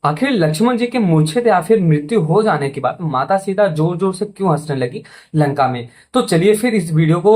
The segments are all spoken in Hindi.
आखिर लक्ष्मण जी के मूर्छित या फिर मृत्यु हो जाने के बाद माता सीता जोर जोर से क्यों हंसने लगी लंका में। तो चलिए फिर इस वीडियो को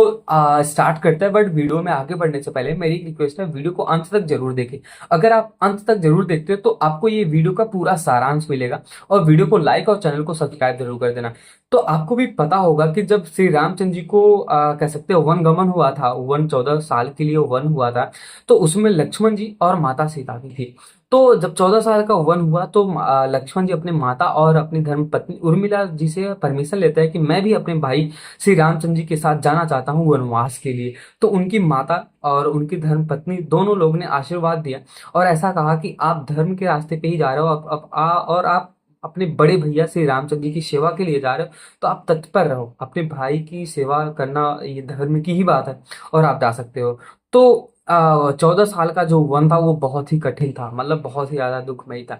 स्टार्ट करते हैं। बट वीडियो में आगे बढ़ने से पहले मेरी एक रिक्वेस्ट है, वीडियो को अंत तक जरूर देखें। अगर आप अंत तक जरूर देखते हो तो आपको ये वीडियो का पूरा सारांश मिलेगा। और वीडियो को लाइक और चैनल को सब्सक्राइब जरूर कर देना। तो आपको भी पता होगा कि जब श्री रामचंद्र जी को कह सकते हो वन गमन हुआ था, वन 14 साल के लिए वन हुआ था, तो उसमें लक्ष्मण जी और माता सीता भी थी। तो जब 14 साल का वन हुआ तो लक्ष्मण जी अपने माता और अपनी धर्म पत्नी उर्मिला जी से परमिशन लेता है कि मैं भी अपने भाई श्री रामचंद्र जी के साथ जाना चाहता हूँ वनवास के लिए। तो उनकी माता और उनकी धर्म पत्नी दोनों लोग ने आशीर्वाद दिया और ऐसा कहा कि आप धर्म के रास्ते पे ही जा रहे हो, और आप अपने बड़े भैया श्री रामचंद्र जी की सेवा के लिए जा रहे हो, तो आप तत्पर रहो। अपने भाई की सेवा करना ये धर्म की ही बात है और आप जा सकते हो। तो 14 साल का जो वन था वो बहुत ही कठिन था, मतलब बहुत ही ज्यादा दुखमयी था।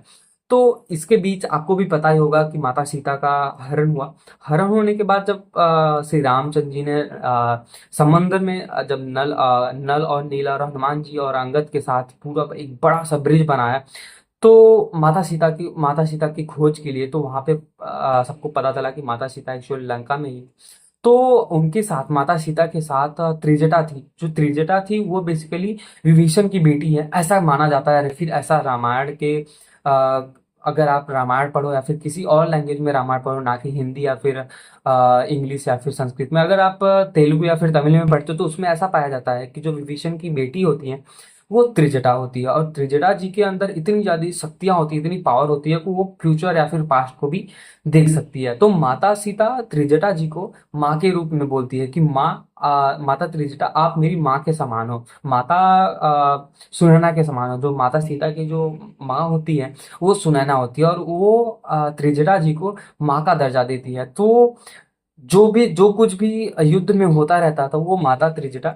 तो इसके बीच आपको भी पता ही होगा कि माता सीता का हरण हुआ। हरण होने के बाद जब श्री रामचंद्र जी ने समंदर में जब नल और नील और हनुमान जी और अंगद के साथ पूरा एक बड़ा सा ब्रिज बनाया, तो माता सीता की खोज के लिए, तो वहां पे सबको पता चला कि माता सीता एक्चुअली लंका में ही। तो उनके साथ माता सीता के साथ त्रिजटा थी। जो त्रिजटा थी वो बेसिकली विभीषण की बेटी है, ऐसा माना जाता है। फिर ऐसा रामायण के अगर आप रामायण पढ़ो या फिर किसी और लैंग्वेज में रामायण पढ़ो, ना कि हिंदी या फिर इंग्लिश या फिर संस्कृत में, अगर आप तेलुगु या फिर तमिल में पढ़ते हो तो उसमें ऐसा पाया जाता है कि जो विभीषण की बेटी होती है वो त्रिजटा होती है। और त्रिजटा जी के अंदर इतनी ज्यादा शक्तियां होती है, इतनी पावर होती है कि वो फ्यूचर या फिर पास्ट को भी देख सकती है। तो माता सीता त्रिजटा जी को माँ के रूप में बोलती है कि माता त्रिजटा आप मेरी माँ के समान हो। माता सुनैना के समान हो। जो माता सीता की जो माँ होती है वो सुनैना होती है और वो त्रिजटा जी को माँ का दर्जा देती है। तो जो कुछ भी युद्ध में होता रहता था वो माता त्रिजटा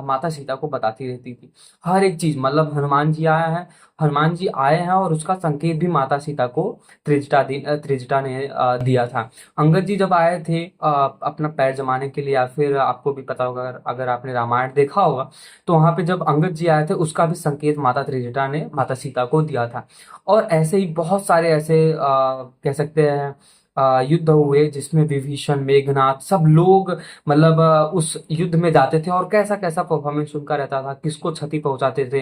माता सीता को बताती रहती थी। हर एक चीज, मतलब हनुमान जी आए हैं और उसका संकेत भी माता सीता को त्रिजटा ने दिया था। अंगद जी जब आए थे अपना पैर जमाने के लिए, या फिर आपको भी पता होगा अगर आपने रामायण देखा होगा, तो वहां पे जब अंगद जी आए थे उसका भी संकेत माता त्रिजटा ने माता सीता को दिया था। और ऐसे ही बहुत सारे ऐसे कह सकते हैं युद्ध हुए जिसमें विभीषण, मेघनाथ, सब लोग मतलब उस युद्ध में जाते थे और कैसा कैसा परफॉर्मेंस उनका रहता था, किसको क्षति पहुंचाते थे,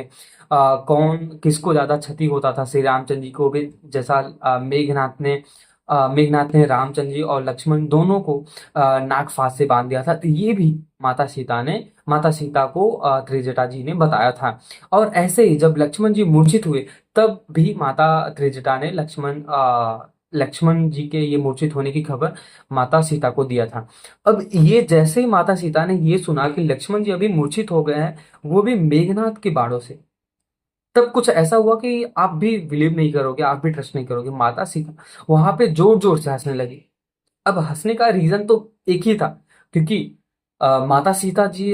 कौन किसको ज्यादा क्षति होता था। श्री रामचंद्र जी को भी जैसा मेघनाथ ने रामचंद्र जी और लक्ष्मण दोनों को नाग फांस से बांध दिया था। तो ये भी माता सीता को त्रिजटा जी ने बताया था। और ऐसे ही जब लक्ष्मण जी मूर्छित हुए तब भी माता त्रिजटा ने लक्ष्मण जी के ये मूर्छित होने की खबर माता सीता को दिया था। अब ये जैसे ही माता सीता ने ये सुना कि लक्ष्मण जी अभी मूर्छित हो गए हैं, वो भी मेघनाथ के बाणों से, तब कुछ ऐसा हुआ कि आप भी बिलीव नहीं करोगे, आप भी ट्रस्ट नहीं करोगे। माता सीता वहां पे जोर जोर से हंसने लगी। अब हंसने का रीजन तो एक ही था, क्योंकि माता सीता जी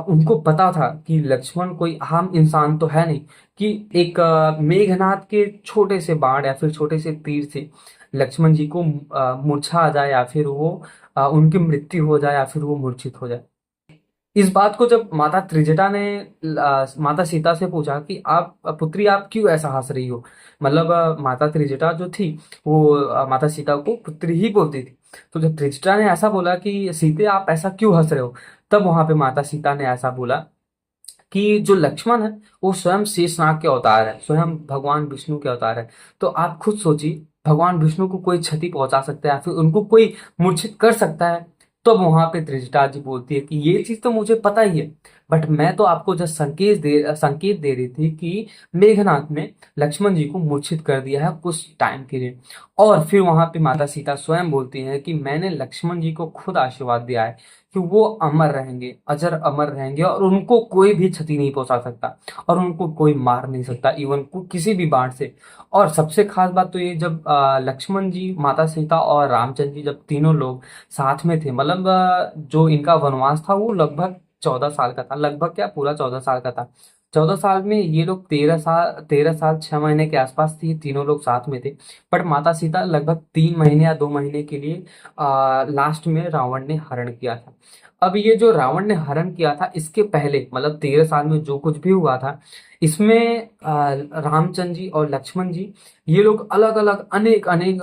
उनको पता था कि लक्ष्मण कोई आम इंसान तो है नहीं, कि एक मेघनाथ के छोटे से बाण या फिर छोटे से तीर से लक्ष्मण जी को मूर्छा आ जाए, या फिर वो उनकी मृत्यु हो जाए, या फिर वो मूर्छित हो जाए। इस बात को जब माता त्रिजटा ने माता सीता से पूछा कि आप पुत्री आप क्यों ऐसा हंस रही हो, मतलब माता त्रिजटा जो थी वो माता सीता को पुत्री ही बोलती थी। तो जब त्रिजटा ने ऐसा बोला कि सीते आप ऐसा क्यों हंस रहे हो, तब वहां पे माता सीता ने ऐसा बोला कि जो लक्ष्मण है वो स्वयं शेषनाग के अवतार है, स्वयं भगवान विष्णु के अवतार है। तो आप खुद सोचिए, भगवान विष्णु को कोई क्षति पहुंचा सकता है या फिर उनको कोई मूर्छित कर सकता है। तो वहां पे त्रिजटा जी बोलती है कि ये चीज तो मुझे पता ही है, बट मैं तो आपको जस्ट संकेत दे रही थी कि मेघनाथ ने लक्ष्मण जी को मूर्छित कर दिया है कुछ टाइम के लिए। और फिर वहां पे माता सीता स्वयं बोलती है कि मैंने लक्ष्मण जी को खुद आशीर्वाद दिया है कि वो अमर रहेंगे, अजर अमर रहेंगे, और उनको कोई भी क्षति नहीं पहुंचा सकता और उनको कोई मार नहीं सकता, इवन को किसी भी बाण से। और सबसे खास बात तो ये, जब लक्ष्मण जी, माता सीता और रामचंद्र जी जब तीनों लोग साथ में थे, मतलब जो इनका वनवास था वो लगभग 14 साल का था, लगभग क्या पूरा 14 साल का था। 14 साल में ये लोग 13 साल 6 महीने के आसपास थे, ये तीनों लोग साथ में थे। बट माता सीता लगभग 3 महीने या 2 महीने के लिए लास्ट में रावण ने हरण किया था। अब ये जो रावण ने हरण किया था, इसके पहले मतलब 13 साल में जो कुछ भी हुआ था, इसमें रामचंद्र जी और लक्ष्मण जी, ये लोग अलग अलग अनेक अनेक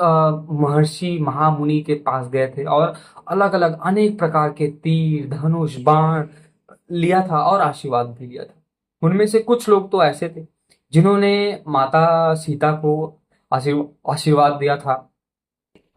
महर्षि महामुनि के पास गए थे, और अलग अलग अनेक प्रकार के तीर धनुष बाण लिया था और आशीर्वाद भी लिया था। उनमें से कुछ लोग तो ऐसे थे जिन्होंने माता सीता को आशीर्वाद दिया था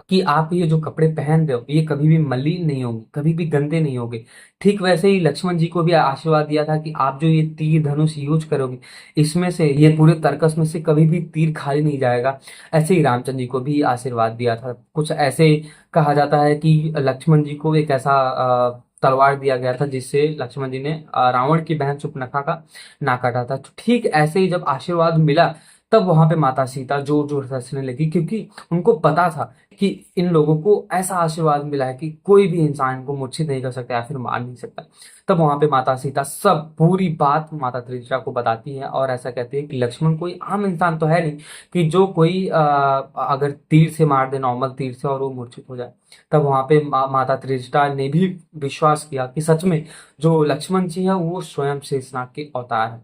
कि आप ये जो कपड़े पहन रहे हो ये कभी भी मलिन नहीं होंगे, कभी भी गंदे नहीं होंगे। ठीक वैसे ही लक्ष्मण जी को भी आशीर्वाद दिया था कि आप जो ये तीर धनुष यूज करोगे, इसमें से ये पूरे तरकस में से कभी भी तीर खाली नहीं जाएगा। ऐसे ही रामचंद्र जी को भी आशीर्वाद दिया था। कुछ ऐसे कहा जाता है कि लक्ष्मण जी को एक ऐसा तलवार दिया गया था जिससे लक्ष्मण जी ने रावण की बहन शूर्पणखा का नाक काटा था। तो ठीक ऐसे ही जब आशीर्वाद मिला, तब वहां पे माता सीता जोर जोर से हंसने लगी, क्योंकि उनको पता था कि इन लोगों को ऐसा आशीर्वाद मिला है कि कोई भी इंसान इनको मूर्छित नहीं कर सकता या फिर मार नहीं सकता। तब वहां पे माता सीता सब पूरी बात माता त्रिजटा को बताती है, और ऐसा कहती है कि लक्ष्मण कोई आम इंसान तो है नहीं कि जो कोई अगर तीर से मार दे, नॉर्मल तीर से, और वो मूर्छित हो जाए। तब वहां पे माता त्रिजटा ने भी विश्वास किया कि सच में जो लक्ष्मण जी है वो स्वयं शेषनाग के अवतार है।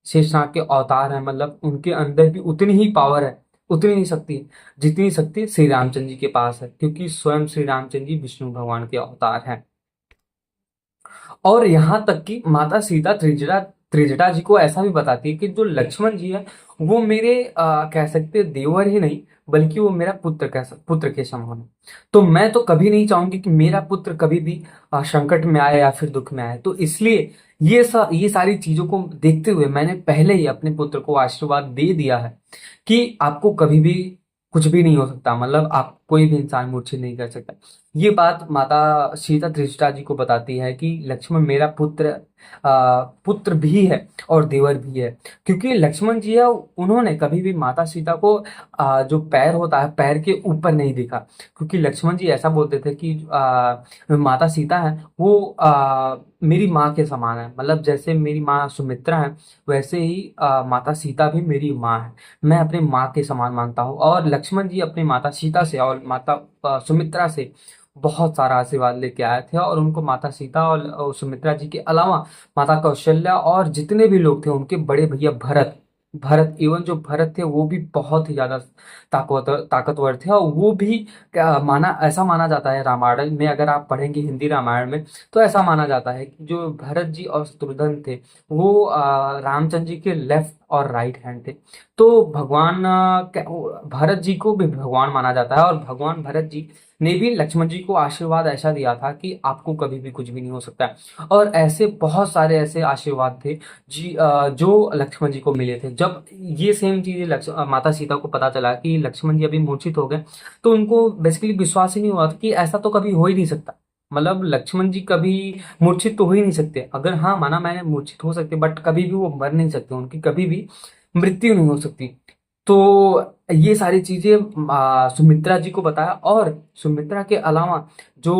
शेषनाग के अवतार है, मतलब उनके अंदर भी उतनी ही पावर है, उतनी ही शक्ति है जितनी शक्ति श्री रामचंद्र जी के पास है, क्योंकि स्वयं श्री रामचंद्र जी विष्णु भगवान के अवतार हैं। और यहाँ तक कि माता सीता त्रिजटा त्रिजटा जी को ऐसा भी बताती है कि जो लक्ष्मण जी है वो मेरे कह सकते हैं देवर ही नहीं, बल्कि वो मेरा पुत्र के समान है। तो मैं तो कभी नहीं चाहूंगी कि मेरा पुत्र कभी भी संकट में आए या फिर दुख में आए। तो इसलिए ये सारी चीजों को देखते हुए मैंने पहले ही अपने पुत्र को आशीर्वाद दे दिया है कि आपको कभी भी कुछ भी नहीं हो सकता, मतलब आप कोई भी इंसान मूर्छित नहीं कर सकता। ये बात माता सीता धृष्टा जी को बताती है कि लक्ष्मण मेरा पुत्र भी है और देवर भी है। क्योंकि लक्ष्मण जी है, उन्होंने कभी भी माता सीता को जो पैर होता है पैर के ऊपर नहीं देखा। क्योंकि लक्ष्मण जी ऐसा बोलते थे कि माता सीता है वो मेरी माँ के समान है, मतलब जैसे मेरी माँ सुमित्रा है वैसे ही माता सीता भी मेरी माँ है। मैं अपने माँ के समान मानता हूँ। और लक्ष्मण जी अपनी माता सीता से और माता सुमित्रा से बहुत सारा आशीर्वाद लेके आए थे, और उनको माता सीता और सुमित्रा जी के अलावा माता कौशल्या और जितने भी लोग थे, उनके बड़े भैया भरत भरत इवन जो भरत थे वो भी बहुत ही ज्यादा ताकतवर थे। और वो भी ऐसा माना जाता है, रामायण में अगर आप पढ़ेंगे हिंदी रामायण में, तो ऐसा माना जाता है कि जो भरत जी और शत्रुघ्न थे वो रामचंद्र जी के लेफ्ट और राइट हैंड थे। तो भगवान भरत जी को भी भगवान माना जाता है, और भगवान भरत जी ने भी लक्ष्मण जी को आशीर्वाद ऐसा दिया था कि आपको कभी भी कुछ भी नहीं हो सकता है। और ऐसे बहुत सारे ऐसे आशीर्वाद थे जो लक्ष्मण जी को मिले थे। जब ये सेम चीजें माता सीता को पता चला कि लक्ष्मण जी अभी मूर्छित हो गए, तो उनको बेसिकली विश्वास ही नहीं हुआ था कि ऐसा तो कभी हो ही नहीं सकता। मतलब लक्ष्मण जी कभी मूर्छित तो हो ही नहीं सकते। अगर हाँ माना मैंने मूर्छित हो सकते, बट कभी भी वो मर नहीं सकते, उनकी कभी भी मृत्यु नहीं हो सकती। तो ये सारी चीजें सुमित्रा जी को बताया। और सुमित्रा के अलावा जो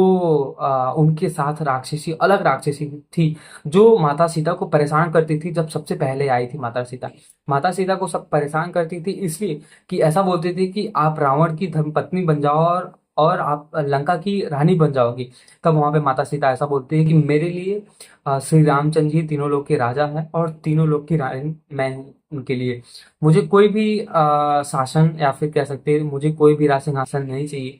उनके साथ राक्षसी अलग राक्षसी थी जो माता सीता को परेशान करती थी, जब सबसे पहले आई थी माता सीता को सब परेशान करती थी इसलिए कि ऐसा बोलती थी कि आप रावण की धर्मपत्नी बन जाओ और आप लंका की रानी बन जाओगी। तब वहां पे माता सीता ऐसा बोलती है कि मेरे लिए श्री रामचंद्र जी तीनों लोग के राजा हैं और तीनों लोग की रानी मैं हूँ उनके लिए। मुझे कोई भी शासन या फिर कह सकते हैं मुझे कोई भी राज सिंहासन नहीं चाहिए,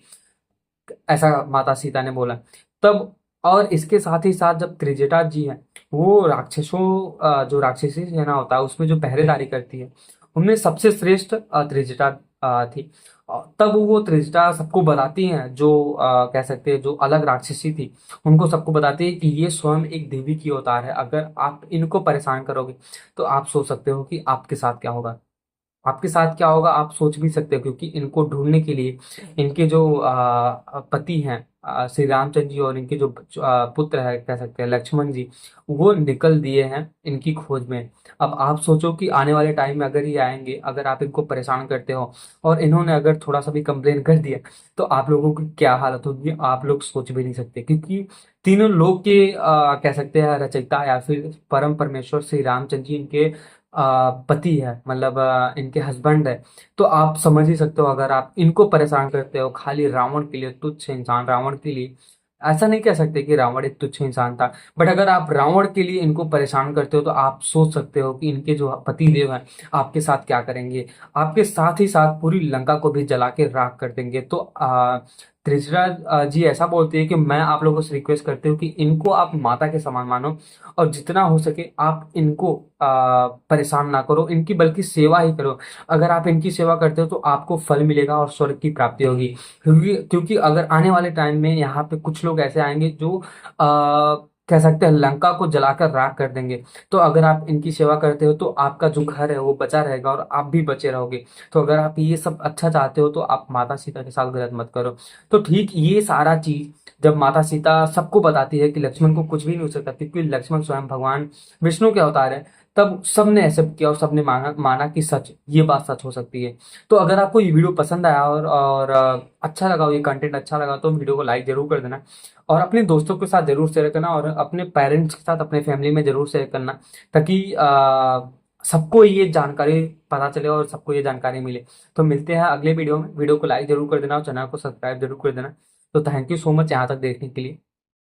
ऐसा माता सीता ने बोला। तब और इसके साथ ही साथ जब त्रिजटा जी हैं वो जो राक्षसी सेना होता है उसमें जो पहरेदारी करती है, उनमें सबसे श्रेष्ठ त्रिजटा थी। तब वो त्रिजटा सबको बताती हैं, जो कह सकते हैं जो अलग राक्षसी थी उनको सबको बताती है कि ये स्वयं एक देवी की अवतार है। अगर आप इनको परेशान करोगे तो आप सोच सकते हो कि आपके साथ क्या होगा। आपके साथ क्या होगा आप सोच भी सकते हो, क्योंकि इनको ढूंढने के लिए इनके जो पति हैं श्री रामचंद्र जी, और इनके जो पुत्र है कह सकते हैं लक्ष्मण जी, वो निकल दिए हैं इनकी खोज में। अब आप सोचो कि आने वाले टाइम में अगर ये आएंगे, अगर आप इनको परेशान करते हो और इन्होंने अगर थोड़ा सा भी कंप्लेन कर दिया, तो आप लोगों की क्या हालत होगी आप लोग सोच भी नहीं सकते। क्योंकि तीनों लोग के कह सकते हैं रचयिता या फिर परम परमेश्वर श्री रामचंद्र जी इनके पति है, मतलब इनके हस्बैंड है। तो आप समझ ही सकते हो, अगर आप इनको परेशान करते हो खाली रावण के लिए, तुच्छ इंसान रावण के लिए, ऐसा नहीं कह सकते कि रावण एक तुच्छ इंसान था, बट अगर आप रावण के लिए इनको परेशान करते हो तो आप सोच सकते हो कि इनके जो पति देव हैं आपके साथ क्या करेंगे। आपके साथ ही साथ पूरी लंका को भी जला के राख कर देंगे। तो त्रिजरा जी ऐसा बोलते हैं कि मैं आप लोगों से रिक्वेस्ट करती हूँ कि इनको आप माता के समान मानो, और जितना हो सके आप इनको परेशान ना करो, इनकी बल्कि सेवा ही करो। अगर आप इनकी सेवा करते हो तो आपको फल मिलेगा और स्वर्ग की प्राप्ति होगी। क्योंकि अगर आने वाले टाइम में यहाँ पे कुछ लोग ऐसे आएंगे जो कह सकते हैं लंका को जलाकर राख कर देंगे। तो अगर आप इनकी सेवा करते हो तो आपका जो घर है वो बचा रहेगा और आप भी बचे रहोगे। तो अगर आप ये सब अच्छा चाहते हो तो आप माता सीता के साथ गलत मत करो। तो ठीक ये सारा चीज जब माता सीता सबको बताती है कि लक्ष्मण को कुछ भी नहीं हो सकता, क्योंकि लक्ष्मण स्वयं भगवान विष्णु के अवतार है, तब सबने एक्सेप्ट किया और सबने माना कि सच ये बात सच हो सकती है। तो अगर आपको ये वीडियो पसंद आया और अच्छा लगा हो, ये कंटेंट अच्छा लगा, तो वीडियो को लाइक जरूर कर देना, और अपने दोस्तों के साथ जरूर शेयर करना, और अपने पेरेंट्स के साथ अपने फैमिली में जरूर शेयर करना, ताकि सबको ये जानकारी पता चले और सबको ये जानकारी मिले। तो मिलते हैं अगले वीडियो में। वीडियो को लाइक जरूर कर देना और चैनल को सब्सक्राइब जरूर कर देना। तो थैंक यू सो मच यहाँ तक देखने के लिए।